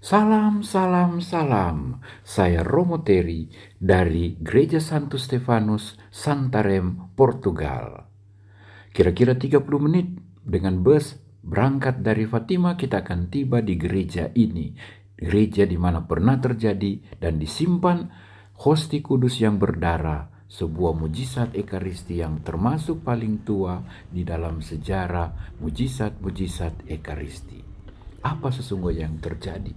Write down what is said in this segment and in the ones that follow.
Salam, salam, salam. Saya Romo Teri dari Gereja Santo Stefanus, Santarém, Portugal. Kira-kira 30 menit dengan bus berangkat dari Fatima kita akan tiba di gereja ini. Gereja di mana pernah terjadi dan disimpan hosti kudus yang berdarah, sebuah mujizat Ekaristi yang termasuk paling tua di dalam sejarah mujizat-mujizat Ekaristi. Apa sesungguhnya yang terjadi?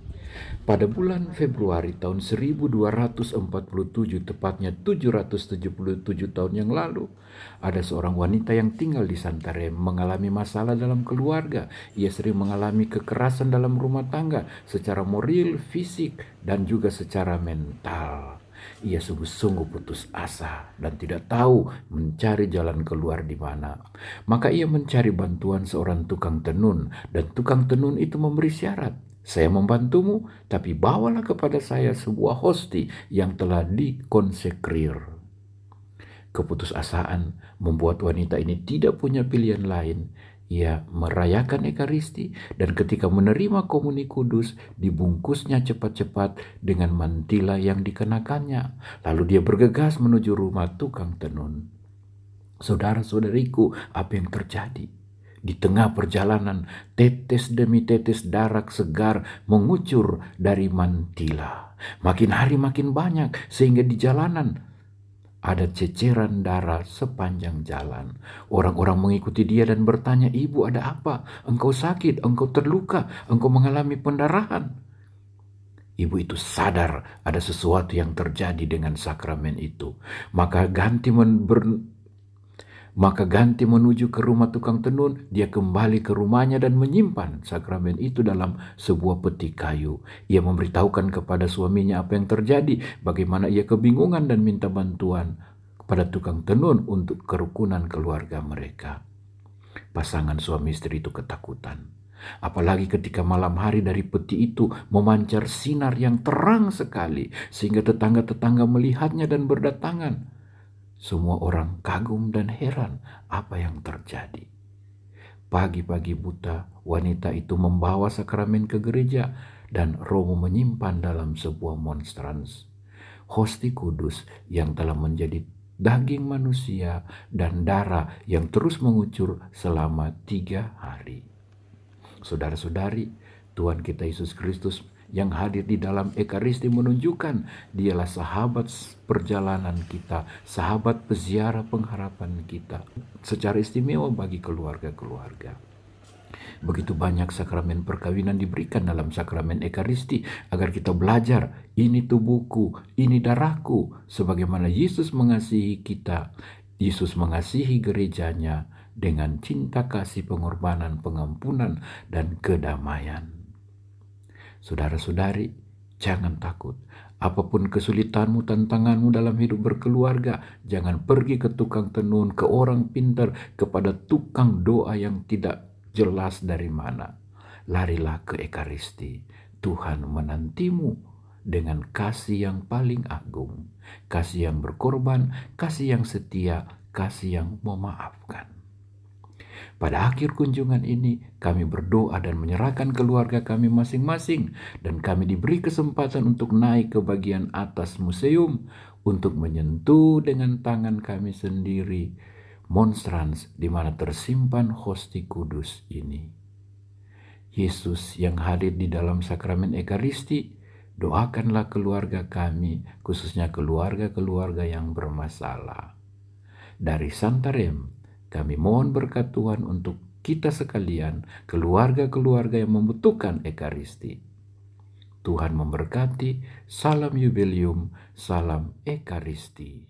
Pada bulan Februari tahun 1247, tepatnya 777 tahun yang lalu, ada seorang wanita yang tinggal di Santarém mengalami masalah dalam keluarga. Ia sering mengalami kekerasan dalam rumah tangga secara moral, fisik, dan juga secara mental. Ia sungguh-sungguh putus asa dan tidak tahu mencari jalan keluar di mana. Maka ia mencari bantuan seorang tukang tenun, dan tukang tenun itu memberi syarat. Saya membantumu, tapi bawalah kepada saya sebuah hosti yang telah dikonsekrir. Keputusasaan membuat wanita ini tidak punya pilihan lain. Ia merayakan Ekaristi, dan ketika menerima komuni kudus, dibungkusnya cepat-cepat dengan mantila yang dikenakannya. Lalu dia bergegas menuju rumah tukang tenun. Saudara-saudariku, apa yang terjadi? Di tengah perjalanan, tetes demi tetes darah segar mengucur dari mantila. Makin hari makin banyak, sehingga di jalanan ada ceceran darah sepanjang jalan. Orang-orang mengikuti dia dan bertanya, "Ibu, ada apa? Engkau sakit, engkau terluka, engkau mengalami pendarahan." Ibu itu sadar ada sesuatu yang terjadi dengan sakramen itu. Maka ganti menuju ke rumah tukang tenun. Dia kembali ke rumahnya dan menyimpan sakramen itu dalam sebuah peti kayu. Ia memberitahukan kepada suaminya apa yang terjadi, bagaimana ia kebingungan dan minta bantuan kepada tukang tenun untuk kerukunan keluarga mereka. Pasangan suami istri itu ketakutan. Apalagi ketika malam hari dari peti itu memancar sinar yang terang sekali, sehingga tetangga-tetangga melihatnya dan berdatangan. Semua orang kagum dan heran apa yang terjadi. Pagi-pagi buta, wanita itu membawa sakramen ke gereja, dan Romo menyimpan dalam sebuah monstrans hosti kudus yang telah menjadi daging manusia dan darah yang terus mengucur selama 3 hari. Saudara-saudari, Tuhan kita Yesus Kristus yang hadir di dalam Ekaristi menunjukkan dialah sahabat perjalanan kita, sahabat peziarah pengharapan kita, secara istimewa bagi keluarga-keluarga. Begitu banyak sakramen perkawinan diberikan dalam sakramen Ekaristi agar kita belajar, ini tubuhku, ini darahku, sebagaimana Yesus mengasihi kita. Yesus mengasihi gerejanya dengan cinta kasih, pengorbanan, pengampunan, dan kedamaian. Saudara-saudari, jangan takut. Apapun kesulitanmu, tantanganmu dalam hidup berkeluarga, jangan pergi ke tukang tenun, ke orang pintar, kepada tukang doa yang tidak jelas dari mana. Larilah ke Ekaristi. Tuhan menantimu dengan kasih yang paling agung, kasih yang berkorban, kasih yang setia, kasih yang memaafkan. Pada akhir kunjungan ini, kami berdoa dan menyerahkan keluarga kami masing-masing, dan kami diberi kesempatan untuk naik ke bagian atas museum untuk menyentuh dengan tangan kami sendiri monstrans di mana tersimpan hosti kudus ini. Yesus yang hadir di dalam sakramen Ekaristi, doakanlah keluarga kami, khususnya keluarga-keluarga yang bermasalah. Dari Santarém, kami mohon berkat Tuhan untuk kita sekalian, keluarga-keluarga yang membutuhkan Ekaristi. Tuhan memberkati. Salam Jubileum, salam Ekaristi.